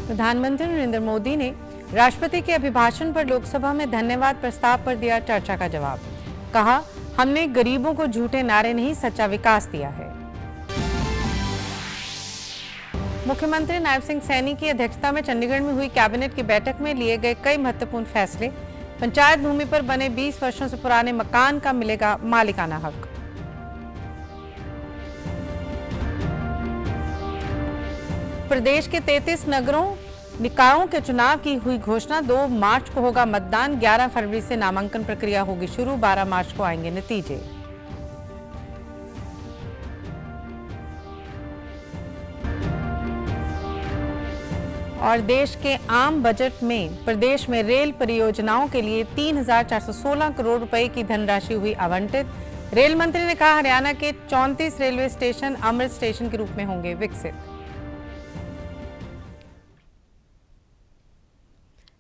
प्रधानमंत्री नरेंद्र मोदी ने राष्ट्रपति के अभिभाषण पर लोकसभा में धन्यवाद प्रस्ताव पर दिया चर्चा का जवाब। कहा, हमने गरीबों को झूठे नारे नहीं, सच्चा विकास दिया है। मुख्यमंत्री नायब सिंह सैनी की अध्यक्षता में चंडीगढ़ में हुई कैबिनेट की बैठक में लिए गए कई महत्वपूर्ण फैसले। पंचायत भूमि पर बने 20 वर्षों से पुराने मकान का मिलेगा मालिकाना हक। प्रदेश के 33 नगरों निकायों के चुनाव की हुई घोषणा। 2 मार्च को होगा मतदान। 11 फरवरी से नामांकन प्रक्रिया होगी शुरू। 12 मार्च को आएंगे नतीजे। और देश के आम बजट में प्रदेश में रेल परियोजनाओं के लिए 3,416 करोड़ रुपए की धनराशि हुई आवंटित। रेल मंत्री ने कहा, हरियाणा के 34 रेलवे स्टेशन अमृत स्टेशन के रूप में होंगे विकसित।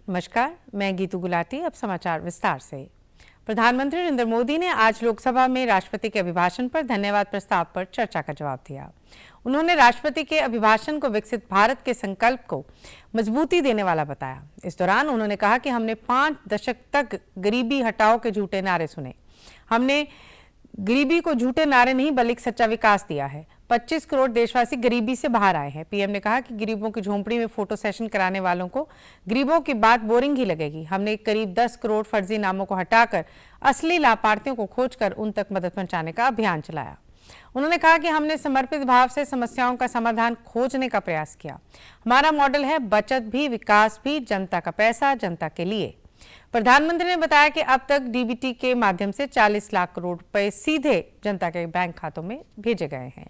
नमस्कार, मैं गीतू गुलाटी। अब समाचार विस्तार से। प्रधानमंत्री नरेंद्र मोदी ने आज लोकसभा में राष्ट्रपति के अभिभाषण पर धन्यवाद प्रस्ताव पर चर्चा का जवाब दिया। उन्होंने राष्ट्रपति के अभिभाषण को विकसित भारत के संकल्प को मजबूती देने वाला बताया। इस दौरान उन्होंने कहा कि हमने 5 दशक तक गरीबी हटाओ के झूठे नारे सुने। हमने गरीबी को झूठे नारे नहीं बल्कि सच्चा विकास दिया है। 25 करोड़ देशवासी गरीबी से बाहर आए हैं। पीएम ने कहा कि गरीबों की झोंपड़ी में फोटो सेशन कराने वालों को गरीबों की बात बोरिंग ही लगेगी। हमने करीब 10 करोड़ फर्जी नामों को हटाकर असली लाभार्थियों को खोजकर उन तक मदद पहुंचाने का अभियान चलाया। उन्होंने कहा कि हमने समर्पित भाव से समस्याओं का समाधान खोजने का प्रयास किया। हमारा मॉडल है बचत भी, विकास भी, जनता का पैसा जनता के लिए। प्रधानमंत्री ने बताया कि अब तक डीबीटी के माध्यम से 40 लाख करोड़ रुपए सीधे जनता के बैंक खातों में भेजे गए हैं।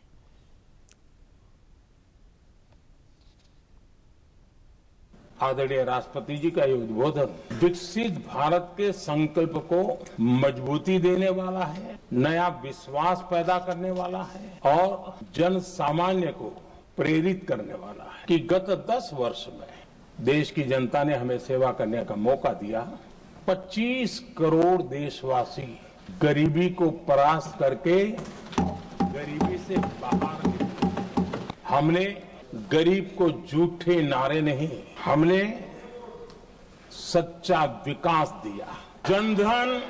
आदरणीय राष्ट्रपति जी का ये उद्बोधन विकसित भारत के संकल्प को मजबूती देने वाला है, नया विश्वास पैदा करने वाला है और जन सामान्य को प्रेरित करने वाला है कि गत 10 वर्ष में देश की जनता ने हमें सेवा करने का मौका दिया। 25 करोड़ देशवासी गरीबी को परास्त करके गरीबी से बाहर निकले। हमने गरीब को झूठे नारे नहीं, हमने सच्चा विकास दिया। जनधन,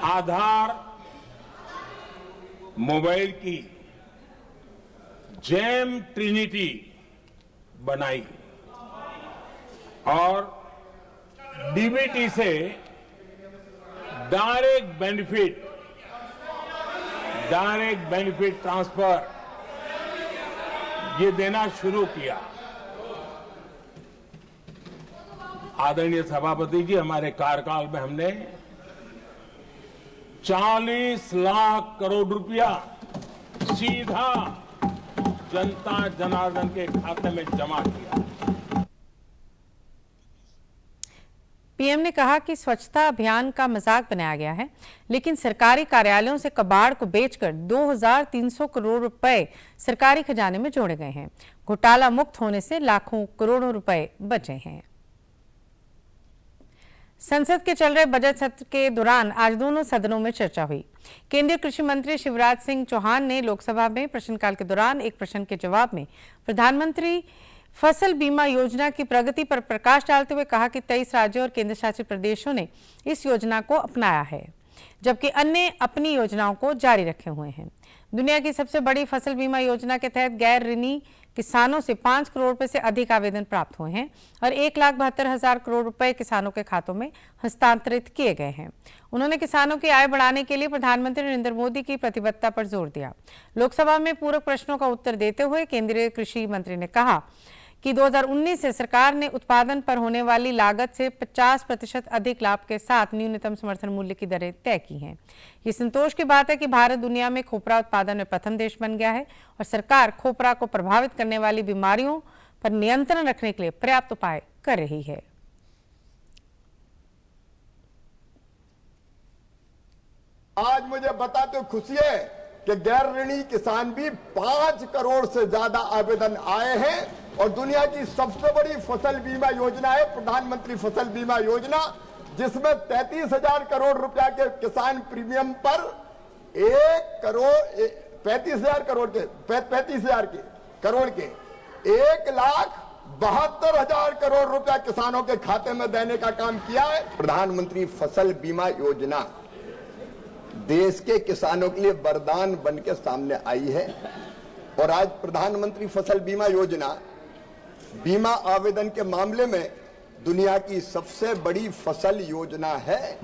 आधार, मोबाइल की जेम ट्रिनिटी बनाई और डीबीटी से डायरेक्ट बेनिफिट ट्रांसफर ये देना शुरू किया। आदरणीय सभापति जी, हमारे कार्यकाल में हमने 40 लाख करोड़ रुपया सीधा जनता जनार्दन के खाते में जमा किया। पीएम ने कहा कि स्वच्छता अभियान का मजाक बनाया गया है, लेकिन सरकारी कार्यालयों से कबाड़ को बेचकर 2,300 करोड़ रुपए सरकारी खजाने में जोड़े गए हैं। घोटाला मुक्त होने से लाखों करोड़ों रुपए बचे हैं। संसद के चल रहे बजट सत्र के दौरान आज दोनों सदनों में चर्चा हुई। केंद्रीय कृषि मंत्री शिवराज सिंह चौहान ने लोकसभा में प्रश्नकाल के दौरान एक प्रश्न के जवाब में प्रधानमंत्री फसल बीमा योजना की प्रगति पर प्रकाश डालते हुए कहा कि 23 राज्यों और केंद्र शासित प्रदेशों ने इस योजना को अपनाया है, जबकि अन्य अपनी योजनाओं को जारी रखे हुए हैं। दुनिया की सबसे बड़ी फसल बीमा योजना के तहत गैर ऋणी किसानों से 5 करोड़ रुपए से अधिक आवेदन प्राप्त हुए हैं और 1,72,000 करोड़ रुपए किसानों के खातों में हस्तांतरित किए गए हैं। उन्होंने किसानों की आय बढ़ाने के लिए प्रधानमंत्री नरेंद्र मोदी की प्रतिबद्धता पर जोर दिया। लोकसभा में पूरक प्रश्नों का उत्तर देते हुए केंद्रीय कृषि मंत्री ने कहा कि 2019 से सरकार ने उत्पादन पर होने वाली लागत से 50% अधिक लाभ के साथ न्यूनतम समर्थन मूल्य की दरें तय की हैं। ये संतोष की बात है कि भारत दुनिया में खोपरा उत्पादन में प्रथम देश बन गया है और सरकार खोपरा को प्रभावित करने वाली बीमारियों पर नियंत्रण रखने के लिए पर्याप्त उपाय कर रही है। आज मुझे बताते खुशी है कि गैर ऋणी किसान भी 5 करोड़ से ज्यादा आवेदन आए हैं और दुनिया की सबसे बड़ी फसल बीमा योजना है प्रधानमंत्री फसल बीमा योजना, जिसमें 33,000 करोड़ रुपया के किसान प्रीमियम पर 1 करोड़ 35,000 करोड़ के 1,72,000 करोड़ रुपया किसानों के खाते में देने का काम किया है। प्रधानमंत्री फसल बीमा योजना देश के किसानों के लिए वरदान बन के सामने आई है और आज प्रधानमंत्री फसल बीमा योजना बीमा आवेदन के मामले में दुनिया की सबसे बड़ी फसल योजना है।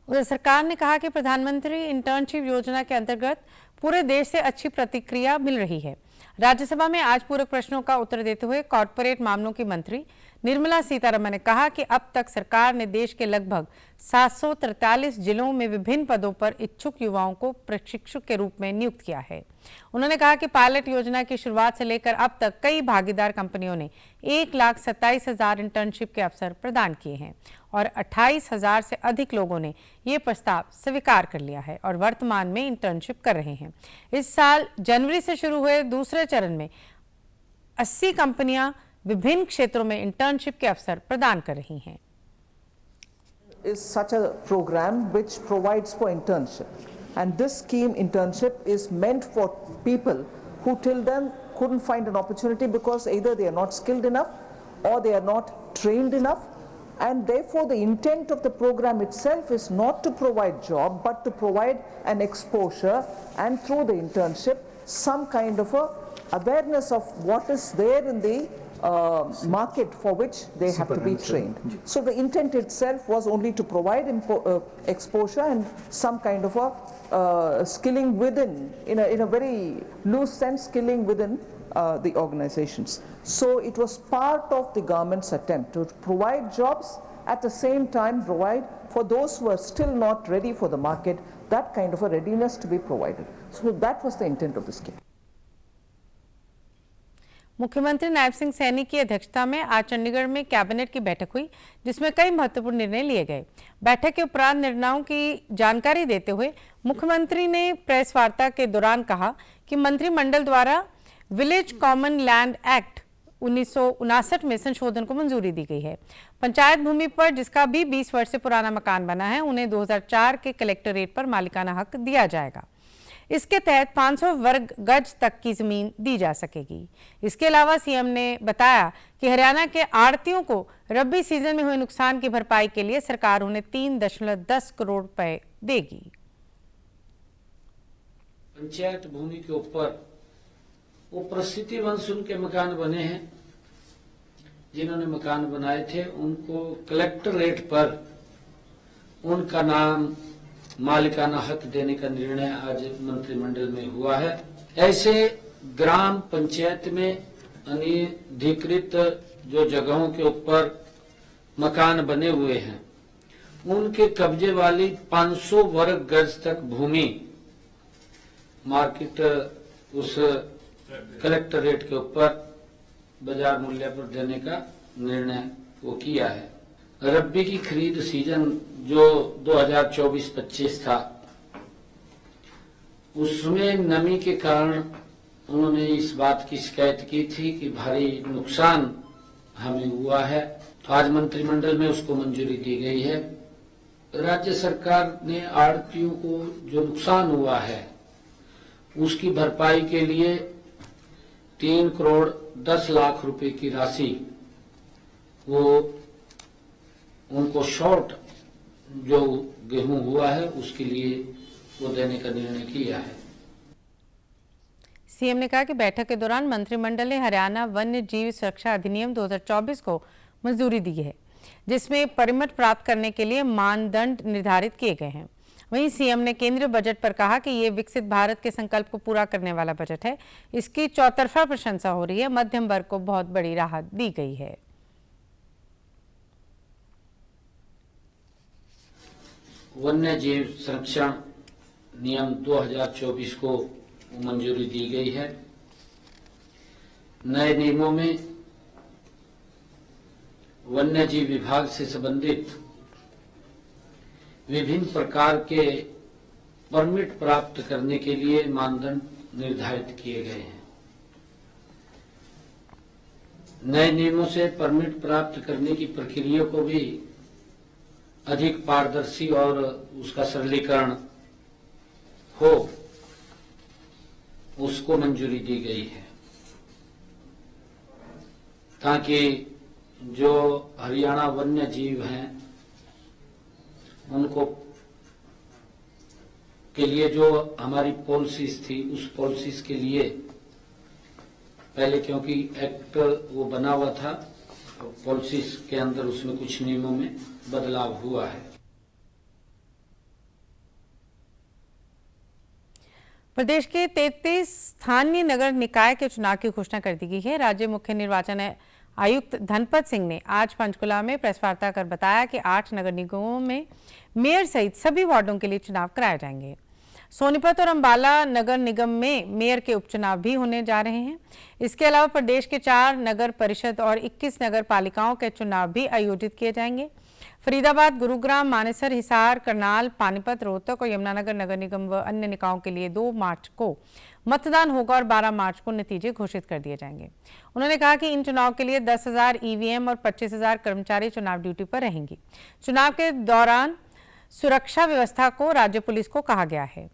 उधर सरकार ने कहा कि प्रधानमंत्री इंटर्नशिप योजना के अंतर्गत पूरे देश से अच्छी प्रतिक्रिया मिल रही है। राज्यसभा में आज पूरक प्रश्नों का उत्तर देते हुए कॉर्पोरेट मामलों की मंत्री निर्मला सीतारमण ने कहा कि अब तक सरकार ने देश के लगभग 743 जिलों में विभिन्न पदों पर इच्छुक युवाओं को प्रशिक्षक के रूप में नियुक्त किया है। उन्होंने कहा कि पायलट योजना की शुरुआत से लेकर अब तक कई भागीदार कंपनियों ने 1,27,000 इंटर्नशिप के अवसर प्रदान किए हैं और 28,000 से अधिक लोगों ने ये प्रस्ताव स्वीकार कर लिया है और वर्तमान में इंटर्नशिप कर रहे हैं। इस साल जनवरी से शुरू हुए दूसरे चरण में 80 कंपनियां विभिन्न क्षेत्रों में इंटर्नशिप के अवसर प्रदान कर रही हैं। Is such a program which provides for internship, and this scheme internship is meant for people who till then couldn't find an opportunity because either they are not skilled enough or they are not trained enough, and therefore the intent of the program itself is not to provide job but to provide an exposure and through the internship some kind of a awareness of what is there in the market for which they have to be trained. So the intent itself was only to provide exposure and some kind of a skilling within, in a very loose sense, skilling within the organizations. So it was part of the government's attempt to provide jobs, at the same time provide for those who are still not ready for the market, that kind of a readiness to be provided. So that was the intent of the scheme. मुख्यमंत्री नायब सिंह सैनी की अध्यक्षता में आज चंडीगढ़ में cabinet की बैठक हुई, जिसमें कई महत्वपूर्ण निर्णय लिए गए। बैठक के उपरांत निर्णयों की जानकारी देते हुए मुख्यमंत्री ने प्रेस वार्ता के दौरान कहा कि मंत्रिमंडल द्वारा विलेज कॉमन लैंड एक्ट 1959 में संशोधन को मंजूरी दी गई है। पंचायत भूमि पर जिसका भी 20 वर्ष से पुराना मकान बना है, उन्हें 2004 के कलेक्टर रेट पर मालिकाना हक दिया जाएगा। इसके तहत 500 वर्ग गज तक की जमीन दी जा सकेगी। इसके अलावा सीएम ने बताया कि हरियाणा के आढ़तियों को रबी सीजन में हुए नुकसान की भरपाई के लिए सरकार उन्हें 3.10 करोड़ रुपए देगी। पंचायत भूमि के ऊपर वो प्रसिद्धि वंश उनके मकान बने हैं, जिन्होंने मकान बनाए थे उनको कलेक्टर रेट पर उनका नाम मालिकाना हक देने का निर्णय आज मंत्रिमंडल में हुआ है। ऐसे ग्राम पंचायत में अनधिकृत जो जगहों के ऊपर मकान बने हुए हैं, उनके कब्जे वाली 500 वर्ग गज तक भूमि मार्केट उस कलेक्टर रेट के ऊपर बाजार मूल्य पर देने का निर्णय वो किया है। रब्बी की खरीद सीजन जो 2024-25 था, उसमें नमी के कारण उन्होंने इस बात की शिकायत की थी कि भारी नुकसान हमें हुआ है, तो आज मंत्रिमंडल में उसको मंजूरी दी गई है। राज्य सरकार ने आढ़तियों को जो नुकसान हुआ है उसकी भरपाई के लिए 3 करोड़ 10 लाख रुपए की राशि वो उनको शॉर्ट जो गेहूं हुआ है उसके लिए वो देने का निर्णय किया है। सीएम ने कहा कि बैठक के दौरान मंत्रिमंडल ने हरियाणा वन्य जीव सुरक्षा अधिनियम 2024 को मंजूरी दी है, जिसमें परमिट प्राप्त करने के लिए मानदंड निर्धारित किए गए हैं। वहीं सीएम ने केंद्रीय बजट पर कहा कि ये विकसित भारत के संकल्प को पूरा करने वाला बजट है। इसकी चौतरफा प्रशंसा हो रही है। मध्यम वर्ग को बहुत बड़ी राहत दी गई है। वन्य जीव संरक्षण नियम 2024 को मंजूरी दी गई है। नए नियमों में वन्य जीव विभाग से संबंधित विभिन्न प्रकार के परमिट प्राप्त करने के लिए मानदंड निर्धारित किए गए हैं। नए नियमों से परमिट प्राप्त करने की प्रक्रिया को भी अधिक पारदर्शी और उसका सरलीकरण हो, उस इसको मंजूरी दी गई है, ताकि जो हरियाणा वन्य जीव हैं उनको के लिए जो हमारी पॉलिसीज थी, उस पॉलिसीज के लिए पहले क्योंकि एक्ट वो बना हुआ था, पॉलिसीज के अंदर उसमें कुछ नियमों में बदलाव हुआ है। प्रदेश के 33 स्थानीय नगर निकाय के चुनाव की घोषणा कर दी गई है। राज्य मुख्य निर्वाचन आयुक्त धनपत सिंह ने आज पंचकुला में प्रेस वार्ता कर बताया कि 8 नगर निगमों में मेयर सहित सभी वार्डों के लिए चुनाव कराए जाएंगे। सोनीपत और अंबाला नगर निगम में मेयर के उपचुनाव भी होने जा रहे हैं। इसके अलावा प्रदेश के 4 नगर परिषद और 21 नगर पालिकाओं के चुनाव भी आयोजित किए जाएंगे। फरीदाबाद, गुरुग्राम, मानेसर, हिसार, करनाल, पानीपत, रोहतक और यमुनानगर नगर निगम व अन्य निकायों के लिए 2 मार्च को मतदान होगा और 12 मार्च को नतीजे घोषित कर दिए जाएंगे। उन्होंने कहा कि इन चुनाव के लिए 10,000 ईवीएम और 25,000 कर्मचारी चुनाव ड्यूटी पर रहेंगी। चुनाव के दौरान सुरक्षा व्यवस्था को राज्य पुलिस को कहा गया है।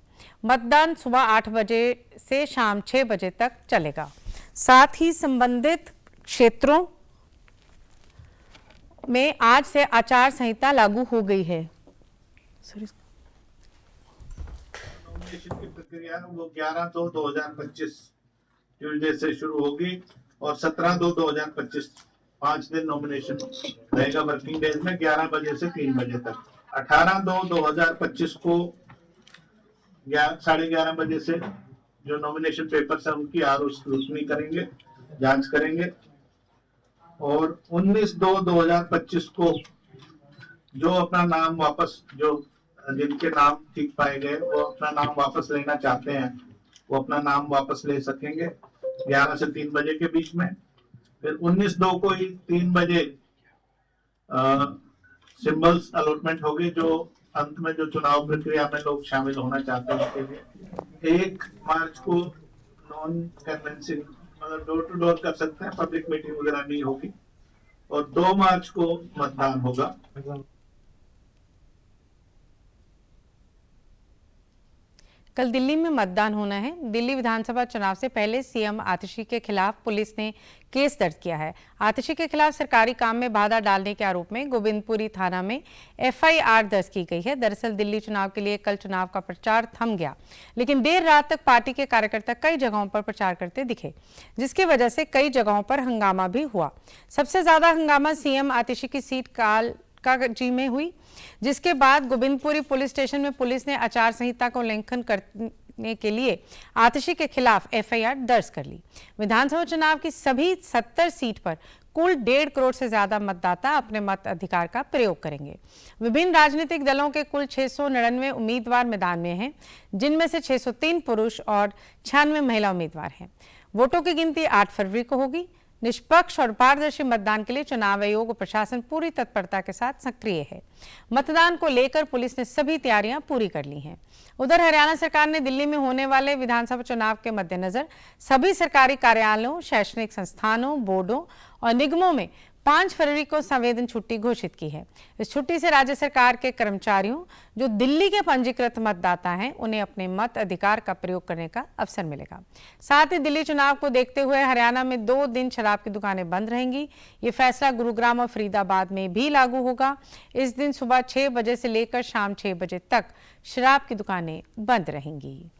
मतदान सुबह 8 बजे से शाम 6 बजे तक चलेगा। साथ ही संबंधित क्षेत्रों में आज से आचार संहिता लागू हो गई है। नॉमिनेशन की प्रक्रिया वो 11/2/2025 ट्यूसडे से शुरू होगी और 17/2/2025 5 दिन नॉमिनेशन रहेगा वर्किंग डेज में 11 बजे से 3 बजे तक। 18/2/2025 को 11:30 बजे से जो नॉमिनेशन पेपर्स है उनकी आरओ स्क्रूटनी करेंगे, जांच करेंगे और 19/2/2025 को जो अपना नाम वापस, जो जिनके नाम ठीक पाए गए वो अपना नाम वापस लेना चाहते हैं वो अपना नाम वापस ले सकेंगे 11 से 3 बजे के बीच में। फिर 19/2 को ही 3 बजे सिंबल्स अलॉटमेंट होगी, जो अंत में जो चुनाव प्रक्रिया में लोग शामिल होना चाहते हैं उसके लिए। 1 मार्च को नॉन कन्वेंसिंग मतलब डोर टू डोर कर सकते हैं, पब्लिक मीटिंग वगैरह नहीं होगी और 2 मार्च को मतदान होगा। कल दिल्ली में मतदान होना है। दिल्ली विधानसभा चुनाव से पहले सीएम आतिशी के खिलाफ पुलिस ने केस दर्ज किया है। आतिशी के खिलाफ सरकारी काम में बाधा डालने के आरोप में गोविंदपुरी थाना में एफआईआर दर्ज की गई है। दरअसल दिल्ली चुनाव के लिए कल चुनाव का प्रचार थम गया, लेकिन देर रात तक पार्टी के कार्यकर्ता कई जगहों पर प्रचार करते दिखे, जिसकी वजह से कई जगहों पर हंगामा भी हुआ। सबसे ज्यादा हंगामा सीएम आतिशी की सीट कालकाजी में हुई, जिसके बाद गोविंदपुरी पुलिस स्टेशन में पुलिस ने आचार संहिता का उल्लंघन करने के लिए आतिशी के खिलाफ एफआईआर दर्ज कर ली। विधानसभा चुनाव की सभी 70 सीट पर कुल 1.5 करोड़ से ज्यादा मतदाता अपने मत अधिकार का प्रयोग करेंगे। विभिन्न राजनीतिक दलों के कुल 699 उम्मीदवार मैदान में हैं, जिनमें से 603 पुरुष और 96 महिला उम्मीदवार हैं। वोटों की गिनती 8 फरवरी को होगी। निष्पक्ष और पारदर्शी मतदान के लिए चुनाव आयोग और प्रशासन पूरी तत्परता के साथ सक्रिय है। मतदान को लेकर पुलिस ने सभी तैयारियां पूरी कर ली हैं। उधर हरियाणा सरकार ने दिल्ली में होने वाले विधानसभा चुनाव के मद्देनजर सभी सरकारी कार्यालयों, शैक्षणिक संस्थानों, बोर्डों और निगमों में 5 फरवरी को संवेदन छुट्टी घोषित की है। इस छुट्टी से राज्य सरकार के कर्मचारियों जो दिल्ली के पंजीकृत मतदाता हैं, उन्हें अपने मत अधिकार का प्रयोग करने का अवसर मिलेगा। साथ ही दिल्ली चुनाव को देखते हुए हरियाणा में 2 दिन शराब की दुकानें बंद रहेंगी। ये फैसला गुरुग्राम और फरीदाबाद में भी लागू होगा। इस दिन सुबह 6 बजे से लेकर शाम 6 बजे तक शराब की दुकानें बंद रहेंगी।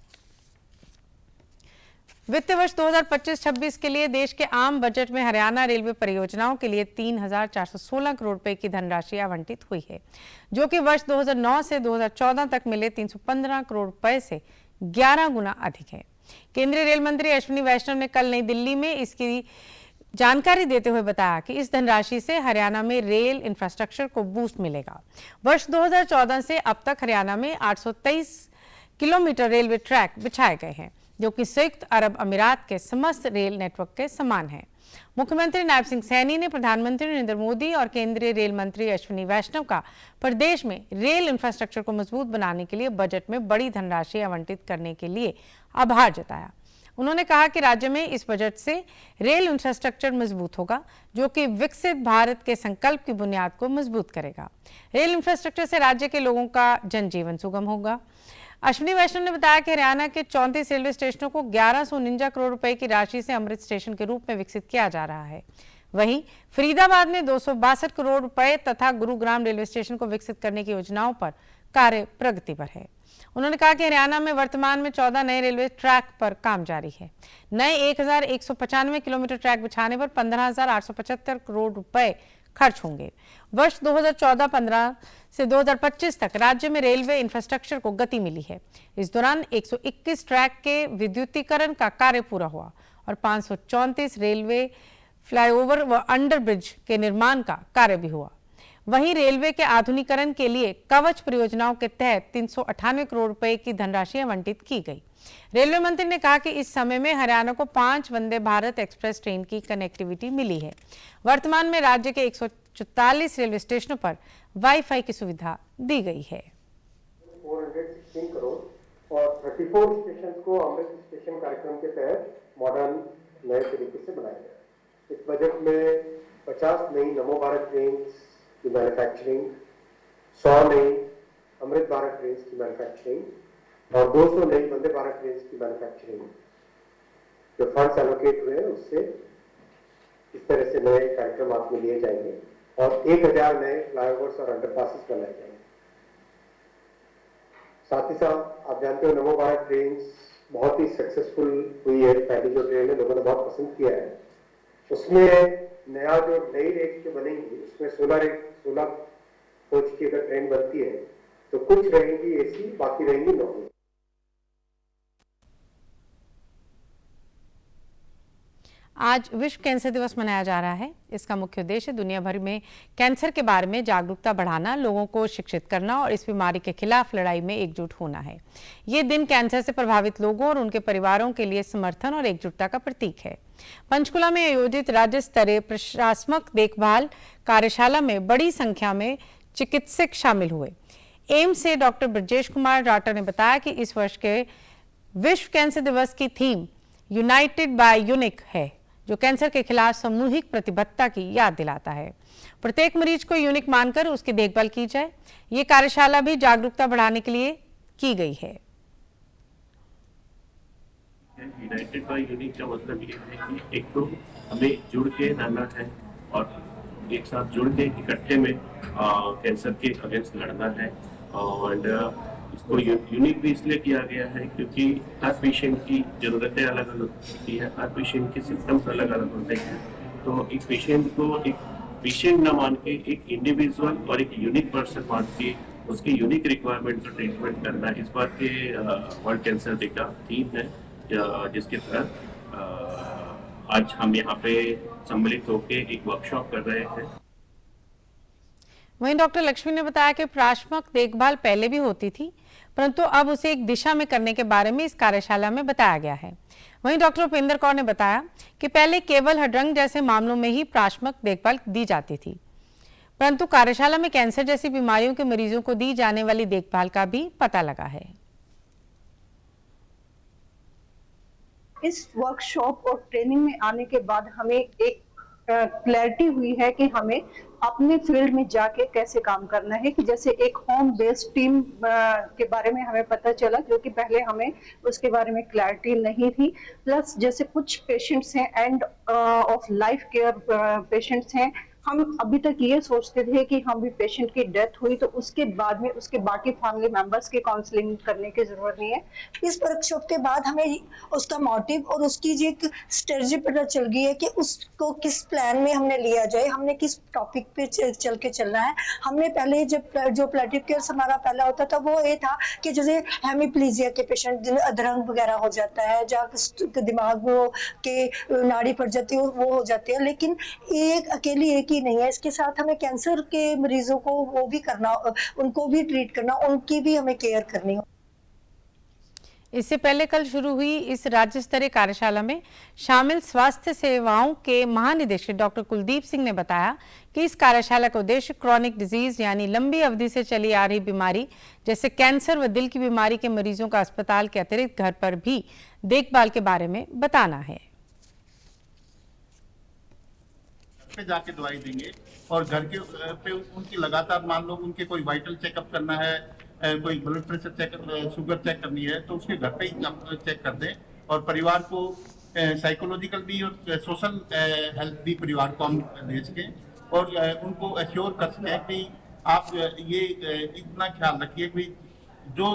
वित्त वर्ष 2025-26 के लिए देश के आम बजट में हरियाणा रेलवे परियोजनाओं के लिए 3,416 करोड़ रुपए की धनराशि आवंटित हुई है, जो कि वर्ष 2009 से 2014 तक मिले 315 करोड़ रुपए से 11 गुना अधिक है। केंद्रीय रेल मंत्री अश्विनी वैष्णव ने कल नई दिल्ली में इसकी जानकारी देते हुए बताया कि इस धनराशि से हरियाणा में रेल इंफ्रास्ट्रक्चर को बूस्ट मिलेगा। वर्ष 2014 से अब तक हरियाणा में 823 किलोमीटर रेलवे ट्रैक बिछाए गए हैं, जो कि संयुक्त अरब अमीरात के समस्त रेल नेटवर्क के समान है। मुख्यमंत्री नायब सिंह सैनी ने प्रधानमंत्री नरेंद्र मोदी और केंद्रीय रेल मंत्री अश्विनी वैष्णव का प्रदेश में रेल इंफ्रास्ट्रक्चर को मजबूत बनाने के लिए बजट में बड़ी धनराशि आवंटित करने के लिए आभार जताया। उन्होंने कहा कि राज्य में इस बजट से रेल इंफ्रास्ट्रक्चर मजबूत होगा, जो कि विकसित भारत के संकल्प की बुनियाद को मजबूत करेगा। रेल इंफ्रास्ट्रक्चर से राज्य के लोगों का जनजीवन सुगम होगा। अश्विनी वैष्णव ने बताया कि हरियाणा के 34 रेलवे स्टेशनों को 1149 करोड़ रुपए की राशि से अमृत स्टेशन के रूप में विकसित किया जा रहा है। वहीं फरीदाबाद में 262 करोड़ रुपए तथा गुरुग्राम रेलवे स्टेशन को विकसित करने की योजनाओं पर कार्य प्रगति पर है। उन्होंने कहा कि हरियाणा में वर्तमान में 14 नए रेलवे ट्रैक पर काम जारी है। नए 1195 किलोमीटर ट्रैक बिछाने पर 15,875 करोड़ रुपए खर्च होंगे। वर्ष 2014-15 से 2025 तक राज्य में रेलवे इंफ्रास्ट्रक्चर को गति मिली है। इस दौरान 121 ट्रैक के विद्युतीकरण का कार्य पूरा हुआ और 534 रेलवे फ्लाईओवर व अंडरब्रिज के निर्माण का कार्य भी हुआ। वहीं रेलवे के आधुनिकीकरण के लिए कवच परियोजनाओं के तहत 398 करोड़ रुपए की धनराशि आवंटित की गई। रेलवे मंत्री ने कहा कि इस समय में हरियाणा को 5 वंदे भारत एक्सप्रेस ट्रेन की कनेक्टिविटी मिली है। वर्तमान में राज्य के 144 रेलवे स्टेशनों पर वाईफाई की सुविधा दी गई है। 416 करोड़ और 34 स्टेशन को अमृत स्टेशन कार्यक्रम के तहत मॉडर्न नए तरीके से बनाया गया। इस बजट में 50 नई नमो भारत ट्रेन की मैन्युफैक्चरिंग, 100 नई अमृत भारत ट्रेन की मैन्युफैक्चरिंग और 200 नई वंदे भारत ट्रेन की मैन्युफैक्चरिंग जो फंड्स एलोकेट हुए हैं उससे इस तरह से नए कार्यक्रम हाथ में लिए जाएंगे और 1000 नए फ्लाईओवर्स और अंडरपासेस बनाए जाएंगे। साथ ही साथ आप जानते हो नमो भारत ट्रेन बहुत ही सक्सेसफुल हुई है। पहली जो ट्रेन है लोगों ने बहुत पसंद किया है। उसमें नया जो नई रेट जो बनेंगी उसमें 16 कोच की अगर ट्रेन बनती है तो कुछ रहेंगी एसी, बाकी रहेंगी नॉन। आज विश्व कैंसर दिवस मनाया जा रहा है। इसका मुख्य उद्देश्य दुनिया भर में कैंसर के बारे में जागरूकता बढ़ाना, लोगों को शिक्षित करना और इस बीमारी के खिलाफ लड़ाई में एकजुट होना है। ये दिन कैंसर से प्रभावित लोगों और उनके परिवारों के लिए समर्थन और एकजुटता का प्रतीक है। पंचकुला में आयोजित राज्य स्तरीय प्रशासनिक देखभाल कार्यशाला में बड़ी संख्या में चिकित्सक शामिल हुए। एम्स से डॉक्टर ब्रजेश कुमार राठौर ने बताया कि इस वर्ष के विश्व कैंसर दिवस की थीम यूनाइटेड बाय यूनिक है, जो कैंसर के खिलाफ सामूहिक प्रतिबद्धता की याद दिलाता है। प्रत्येक मरीज को यूनिक मानकर उसकी देखभाल की जाए। ये कार्यशाला भी जागरूकता बढ़ाने के लिए की गई है। यूनाइटेड बाय यूनिक का मतलब ये है कि एक तो हमें जुड़ के रहना है और एक साथ जुड़ के इकट्ठे में कैंसर के अगेंस्ट लड़ना है। और इसको यूनिक भी इसलिए किया गया है क्योंकि हर पेशेंट की ज़रूरतें अलग अलग होती है, हर पेशेंट के सिम्टम्स अलग अलग होते हैं। तो एक पेशेंट को एक पेशेंट न मान के एक इंडिविजुअल और एक यूनिक पर्सन मान के उसकी यूनिक रिक्वायरमेंट का ट्रीटमेंट करना इस बार के वर्ल्ड कैंसर डे का थीम है, जिसके तहत आज हम यहाँ पे सम्मिलित होकर एक वर्कशॉप कर रहे हैं। वहीं डॉक्टर लक्ष्मी ने बताया कि प्राथमिक देखभाल पहले भी होती थी, परंतु अब उसे एक दिशा में करने के बारे में इस कार्यशाला में बताया गया है। वहीं डॉक्टर उपेंद्र कौर ने बताया कि पहले केवल हड्रंग जैसे मामलों में ही प्राथमिक देखभाल दी जाती थी, परंतु कार्यशाला में कैंसर जैसी बीमारियों के मरीजों को दी जाने वाली देखभाल का भी पता लगा है। इस वर्कशॉप और ट्रेनिंग में आने के बाद हमें एक क्लैरिटी हुई है कि हमें अपने फील्ड में जाके कैसे काम करना है, कि जैसे एक होम बेस्ड टीम के बारे में हमें पता चला, क्योंकि पहले हमें उसके बारे में क्लैरिटी नहीं थी। प्लस जैसे कुछ पेशेंट्स हैं end of life care patients हैं, हम अभी तक ये सोचते थे कि हम भी पेशेंट की डेथ हुई तो उसके बाद में उसके बाकी फैमिली मेंबर्स की काउंसलिंग करने की जरूरत नहीं है। इस वर्कशॉप के बाद हमें उसका मोटिव और उसकी जो एक स्ट्रेटजी पता चल गई है कि उसको किस प्लान में हमने लिया जाए, हमने किस टॉपिक पे चल के चलना है। हमने पहले जब जो प्लेटिव केयर हमारा पहला होता था वो ये था कि जैसे हेमीप्लीजिया के पेशेंट अधरंग वगैरह हो जाता है, जहाँ दिमाग के नाड़ी फट जाती है वो हो जाती है, लेकिन एक अकेली एक ही नहीं है। इसके साथ हमें कैंसर के मरीजों को वो भी करना, उनको भी ट्रीट करना, उनकी भी हमें केयर करनी। इससे पहले कल शुरू हुई इस राज्य स्तरीय कार्यशाला में शामिल स्वास्थ्य सेवाओं के महानिदेशक डॉक्टर कुलदीप सिंह ने बताया कि इस कार्यशाला का उद्देश्य क्रॉनिक डिजीज यानी लंबी अवधि से चली आ रही बीमारी जैसे कैंसर व दिल की बीमारी के मरीजों का अस्पताल के अतिरिक्त घर पर भी देखभाल के बारे में बताना है। पे जाके दवाई देंगे और घर के पे उनकी लगातार मान लो उनके कोई वाइटल चेकअप करना है, कोई blood pressure check, sugar check करनी है तो उसके घर पे ही आप चेक कर दें। और परिवार को साइकोलॉजिकल भी और सोशल हेल्थ भी परिवार को हम दे सकें और उनको एश्योर कर सकें कि आप ये इतना ख्याल रखिए कि जो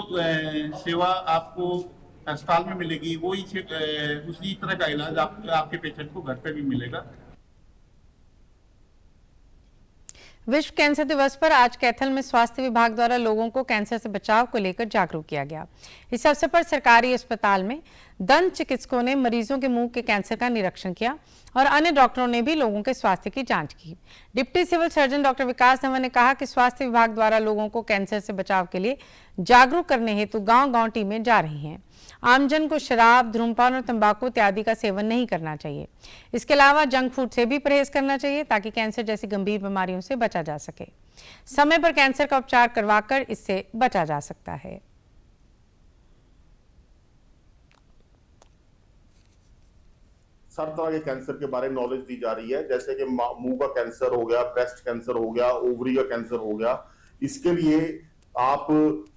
सेवा आपको अस्पताल में मिलेगी वही उसी तरह का इलाज आपके पेशेंट को घर पे भी मिलेगा। विश्व कैंसर दिवस पर आज कैथल में स्वास्थ्य विभाग द्वारा लोगों को कैंसर से बचाव को लेकर जागरूक किया गया। इस अवसर पर सरकारी अस्पताल में दंत चिकित्सकों ने मरीजों के मुंह के कैंसर का निरीक्षण किया और अन्य डॉक्टरों ने भी लोगों के स्वास्थ्य की जांच की। डिप्टी सिविल सर्जन डॉक्टर विकास धवन ने कहा कि स्वास्थ्य विभाग द्वारा लोगों को कैंसर से बचाव के लिए जागरूक करने हेतु गांव-गांव टीमें जा रही हैं। आमजन को शराब, धूम्रपान और तंबाकू इत्यादि का सेवन नहीं करना चाहिए। इसके अलावा जंक फूड से भी परहेज करना चाहिए ताकि कैंसर जैसी गंभीर बीमारियों से बचा जा सके। समय पर कैंसर का उपचार करवाकर इससे बचा जा सकता है। हर तरह के कैंसर के बारे में नॉलेज दी जा रही है, जैसे कि मुंह का कैंसर हो गया, ब्रेस्ट कैंसर हो गया, ओवरी का कैंसर हो गया। इसके लिए आप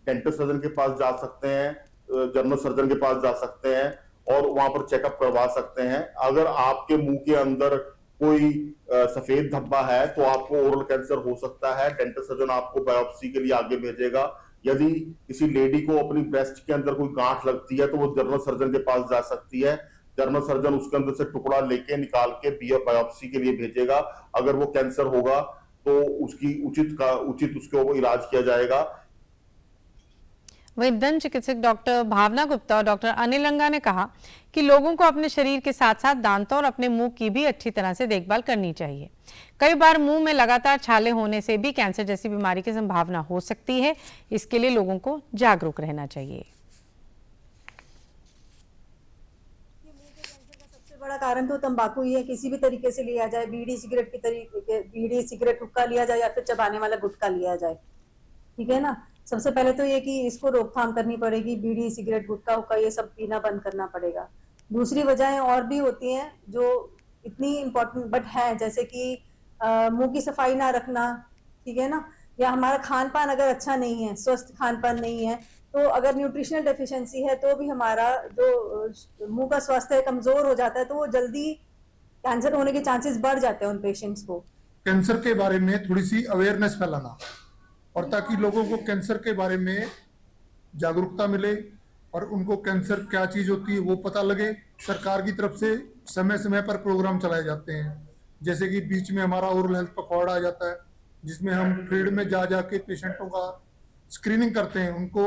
डेंटल सर्जन के पास जा सकते हैं, जनरल सर्जन के पास जा सकते हैं और वहां पर चेकअप करवा सकते हैं। अगर आपके मुंह के अंदर कोई सफेद धब्बा है तो आपको ओरल कैंसर हो सकता है। डेंटल सर्जन आपको बायोप्सी के लिए आगे भेजेगा। यदि किसी लेडी को अपनी ब्रेस्ट के अंदर कोई गांठ लगती है तो वो जनरल सर्जन के पास जा सकती है। जनरल सर्जन उसके अंदर से टुकड़ा लेके निकाल के बायोप्सी के लिए भेजेगा। अगर वो कैंसर होगा तो उसकी उचित उसको इलाज किया जाएगा। वहीं दंत चिकित्सक डॉक्टर भावना गुप्ता और डॉक्टर अनिल रंगा ने कहा कि लोगों को अपने शरीर के साथ साथ दांतों और अपने मुंह की भी अच्छी तरह से देखभाल करनी चाहिए। कई बार मुंह में लगातार छाले होने से भी कैंसर जैसी बीमारी की संभावना हो सकती है। इसके लिए लोगों को जागरूक रहना चाहिए। सबसे बड़ा कारण तो तंबाकू ही है, किसी भी तरीके से लिया जाए, बीड़ी सिगरेट हुक्का लिया जाए या फिर चबाने वाला गुटखा लिया जाए, ठीक है ना। सबसे पहले तो ये कि इसको रोकथाम करनी पड़ेगी, बीड़ी सिगरेट गुटखा हुक्का ये सब पीना बंद करना पड़ेगा। दूसरी वजहें और भी होती हैं जो इतनी इम्पोर्टेंट बट है, जैसे कि मुंह की सफाई ना रखना, ठीक है ना, या हमारा खान पान अगर अच्छा नहीं है, स्वस्थ खान पान नहीं है, तो अगर न्यूट्रिशनल डेफिशिएंसी है तो भी हमारा जो मुंह का स्वास्थ्य कमजोर हो जाता है तो वो जल्दी कैंसर होने के चांसेस बढ़ जाते हैं उन पेशेंट्स को। कैंसर के बारे में थोड़ी सी अवेयरनेस फैलाना और ताकि लोगों को कैंसर के बारे में जागरूकता मिले और उनको कैंसर क्या चीज होती है वो पता लगे। सरकार की तरफ से समय समय पर प्रोग्राम चलाए जाते हैं, जैसे कि बीच में हमारा ओरल हेल्थ पखवाड़ा आ जाता है जिसमें हम फील्ड में जा जाके पेशेंटों का स्क्रीनिंग करते हैं, उनको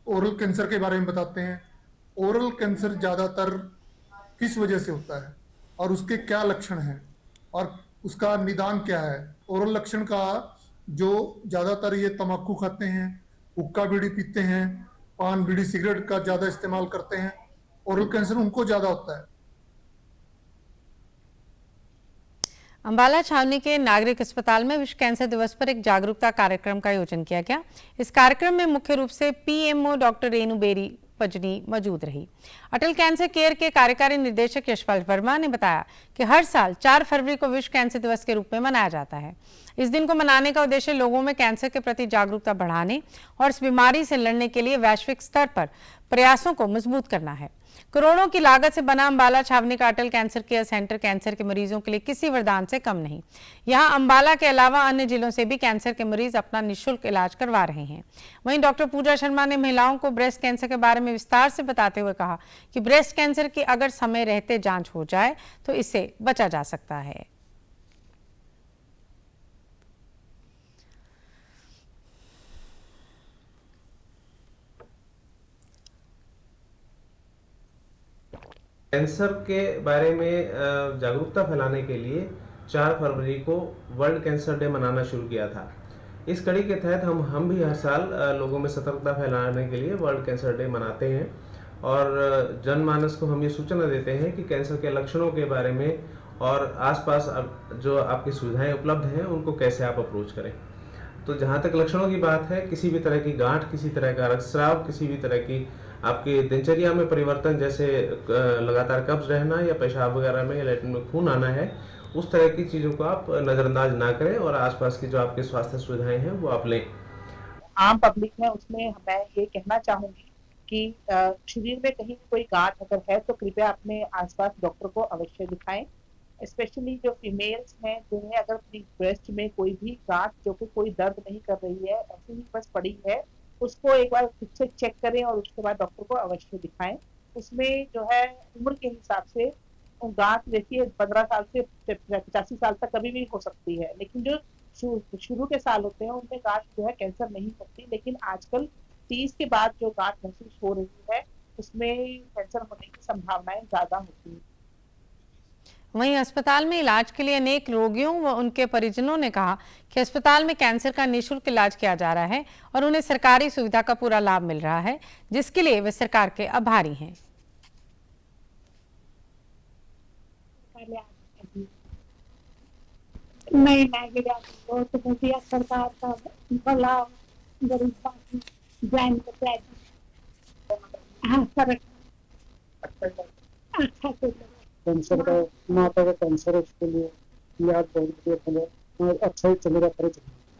ओरल कैंसर के बारे में बताते हैं। ओरल कैंसर ज़्यादातर किस वजह से होता है और उसके क्या लक्षण हैं और उसका निदान क्या है। ओरल लक्षण का जो ज़्यादातर ये तम्बाकू खाते हैं, हुक्का बीड़ी पीते हैं, पान बीड़ी सिगरेट का ज़्यादा इस्तेमाल करते हैं, ओरल कैंसर उनको ज़्यादा होता है। अंबाला छावनी के नागरिक अस्पताल में विश्व कैंसर दिवस पर एक जागरूकता कार्यक्रम का आयोजन किया गया। इस कार्यक्रम में मुख्य रूप से पीएमओ डॉक्टर रेणु बेरी पजनी मौजूद रही। अटल कैंसर केयर के कार्यकारी निदेशक यशपाल वर्मा ने बताया कि हर साल 4 फरवरी को विश्व कैंसर दिवस के रूप में मनाया जाता है। इस दिन को मनाने का उद्देश्य लोगों में कैंसर के प्रति जागरूकता बढ़ाने और इस बीमारी से लड़ने के लिए वैश्विक स्तर पर प्रयासों को मजबूत करना है। करोड़ों की लागत से बना अंबाला छावनी का अटल कैंसर केयर सेंटर कैंसर के मरीजों के लिए किसी वरदान से कम नहीं। यहां अंबाला के अलावा अन्य जिलों से भी कैंसर के मरीज अपना निःशुल्क इलाज करवा रहे हैं। वहीं डॉक्टर पूजा शर्मा ने महिलाओं को ब्रेस्ट कैंसर के बारे में विस्तार से बताते हुए कहा कि ब्रेस्ट कैंसर की अगर समय रहते जांच हो जाए तो इससे बचा जा सकता है। कैंसर के बारे में जागरूकता फैलाने के लिए 4 फरवरी को वर्ल्ड कैंसर डे मनाना शुरू किया था। इस कड़ी के तहत हम भी हर साल लोगों में सतर्कता फैलाने के लिए वर्ल्ड कैंसर डे मनाते हैं और जनमानस को हम ये सूचना देते हैं कि कैंसर के लक्षणों के बारे में और आसपास जो आपकी सुविधाएं उपलब्ध हैं उनको कैसे आप अप्रोच करें। तो जहाँ तक लक्षणों की बात है, किसी भी तरह की गांठ, किसी तरह का रक्तस्राव, किसी भी तरह की आपकी दिनचर्या में परिवर्तन, जैसे लगातार कब्ज रहना या पेशाब वगैरह में या लैट्रिन में खून आना है, उस तरह की चीज़ों को आप नज़रअंदाज ना करें और आसपास की जो आपके स्वास्थ्य सुविधाएं हैं वो आप लें। आम पब्लिक में, उसमें मैं ये कहना चाहूंगी कि शरीर में कहीं कोई गांठ अगर है तो कृपया अपने आसपास डॉक्टर को अवश्य दिखाएं। स्पेशली जो फीमेल्स हैं, जिन्हें अगर अपनी ब्रेस्ट में कोई भी गांठ जो कि कोई दर्द नहीं कर रही है, ऐसे ही बस पड़ी है, उसको एक बार खुद से चेक करें और उसके बाद डॉक्टर को अवश्य दिखाएं। उसमें जो है उम्र के हिसाब से गांठ देखिए 15 साल से 85 साल तक कभी भी हो सकती है, लेकिन जो शुरू के साल होते हैं उनमें गांठ जो है कैंसर नहीं होती। लेकिन आजकल 30 के बाद जो गांठ महसूस हो रही है उसमें कैंसर होने की संभावनाएं ज्यादा होती हैं। वहीं अस्पताल में इलाज के लिए अनेक रोगियों व उनके परिजनों ने कहा कि अस्पताल में कैंसर का निःशुल्क इलाज किया जा रहा है और उन्हें सरकारी सुविधा का पूरा लाभ मिल रहा है, जिसके लिए वे सरकार के आभारी हैं। नहीं तो मुझे सरकार का भला गरीब ज्वाइन करता है। हाँ सर, अच्छा कैंसर का माता का कैंसर है, उसके लिए इलाज बहुत अच्छा ही चलेगा,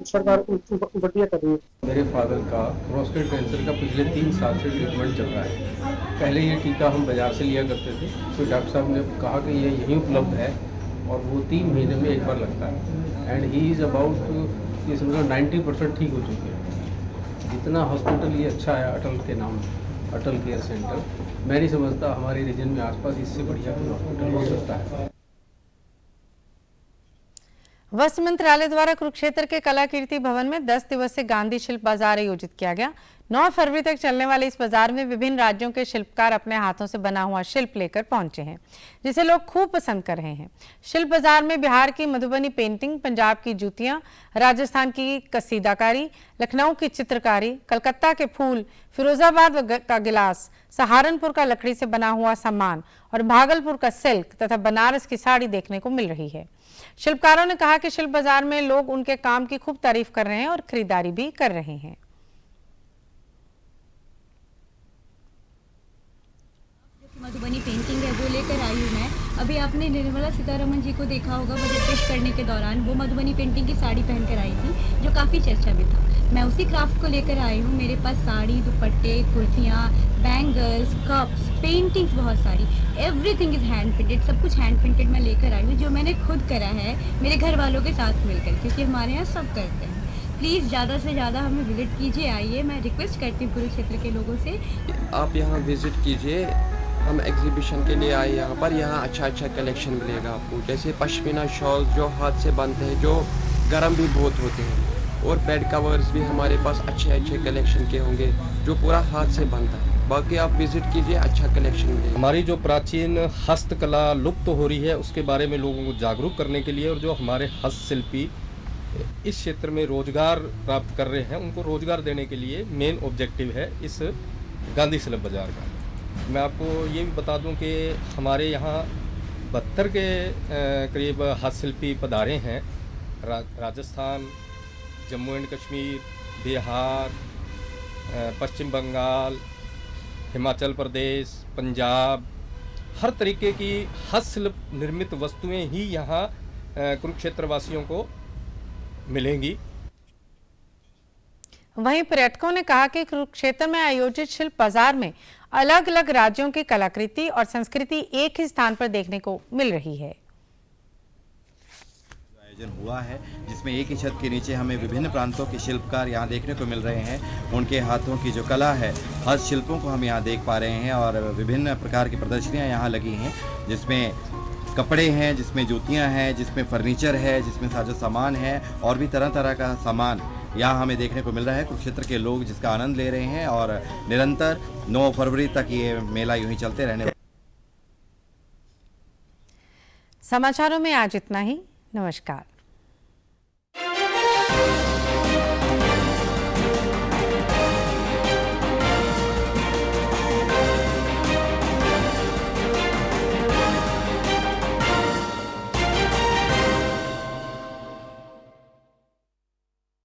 सरकार बढ़िया कर रही है। मेरे फादर का प्रोस्टेट कैंसर का पिछले 3 साल से ट्रीटमेंट चल रहा है। पहले ये टीका हम बाजार से लिया करते थे, तो डॉक्टर साहब ने कहा कि ये यहीं उपलब्ध है और वो 3 महीने में एक बार लगता है एंड ही इज़ अबाउट ये समझो 90% ठीक हो चुके हैं। इतना हॉस्पिटल ये अच्छा है अटल के नाम, अटल केयर सेंटर, मैं नहीं समझता हमारे रीजन में आसपास इससे बढ़िया कोई हॉस्पिटल हो सकता है। वस्त्र मंत्रालय द्वारा कुरुक्षेत्र के कला कीर्ति भवन में 10 दिवसीय गांधी शिल्प बाजार आयोजित किया गया। 9 फरवरी तक चलने वाले इस बाजार में विभिन्न राज्यों के शिल्पकार अपने हाथों से बना हुआ शिल्प लेकर पहुंचे हैं, जिसे लोग खूब पसंद कर रहे हैं। शिल्प बाजार में बिहार की मधुबनी पेंटिंग, पंजाब की जूतियां, राजस्थान की कसीदाकारी, लखनऊ की चित्रकारी, कलकत्ता के फूल, फिरोजाबाद का गिलास, सहारनपुर का लकड़ी से बना हुआ सामान और भागलपुर का सिल्क तथा बनारस की साड़ी देखने को मिल रही है। शिल्पकारों ने कहा कि शिल्प बाजार में लोग उनके काम की खूब तारीफ कर रहे हैं और खरीदारी भी कर रहे हैं। मधुबनी पेंटिंग है वो लेकर आई हूँ मैं। अभी आपने निर्मला सीतारमण जी को देखा होगा बजट पेश करने के दौरान, वो मधुबनी पेंटिंग की साड़ी पहन कर आई थी, जो काफ़ी चर्चा में था। मैं उसी क्राफ्ट को लेकर आई हूँ। मेरे पास साड़ी, दुपट्टे, कुर्तियाँ, बैंगल्स, कप्स, पेंटिंग्स बहुत सारी, एवरीथिंग इज़ हैंड प्रिंटेड, सब कुछ हैंड प्रिंटेड मैं लेकर आई हूँ, जो मैंने खुद करा है मेरे घर वालों के साथ मिलकर, क्योंकि हमारे यहाँ सब करते हैं। प्लीज़ ज़्यादा से ज़्यादा हमें विजिट कीजिए, आइए, मैं रिक्वेस्ट करती हूँ कुरुक्षेत्र के लोगों से। आप यहाँ विजिट कीजिए, हम एग्जीबिशन के लिए आए यहाँ पर। यहाँ अच्छा कलेक्शन मिलेगा आपको, जैसे पश्मीना शॉल जो हाथ से बनते हैं, जो गर्म भी बहुत होते हैं, और बेड कवर्स भी हमारे पास अच्छे कलेक्शन के होंगे, जो पूरा हाथ से बनता है। बाकी आप विजिट कीजिए, अच्छा कलेक्शन मिलेगा। हमारी जो प्राचीन हस्तकला लुप्त हो रही है उसके बारे में लोगों को जागरूक करने के लिए, और जो हमारे हस्तशिल्पी इस क्षेत्र में रोजगार प्राप्त कर रहे हैं उनको रोजगार देने के लिए मेन ऑब्जेक्टिव है इस गांधी शिल्प बाजार का। मैं आपको ये भी बता दूं कि हमारे यहाँ 72 के करीब हस्तशिल्पी पधारे हैं। राजस्थान, जम्मू एंड कश्मीर, बिहार, पश्चिम बंगाल, हिमाचल प्रदेश, पंजाब, हर तरीके की हस्तशिल्प निर्मित वस्तुएं ही यहाँ कुरुक्षेत्र वासियों को मिलेंगी। वहीं पर्यटकों ने कहा कि कुरुक्षेत्र में आयोजित शिल्प बाजार में अलग अलग राज्यों की कलाकृति और संस्कृति एक ही स्थान पर देखने को मिल रही है। आयोजन हुआ है जिसमें एक ही छत के नीचे हमें विभिन्न प्रांतों के शिल्पकार यहाँ देखने को मिल रहे हैं। उनके हाथों की जो कला है, हस्तशिल्पों को हम यहाँ देख पा रहे हैं, और विभिन्न प्रकार की प्रदर्शनियाँ यहाँ लगी हैं, जिसमें कपड़े हैं, जिसमें जूतियाँ हैं, जिसमें फर्नीचर है, जिसमें साजो सामान है, और भी तरह तरह का सामान यहाँ हमें देखने को मिल रहा है। कुरुक्षेत्र के लोग जिसका आनंद ले रहे हैं, और निरंतर 9 फरवरी तक ये मेला यूं ही चलते रहने। समाचारों में आज इतना ही। नमस्कार।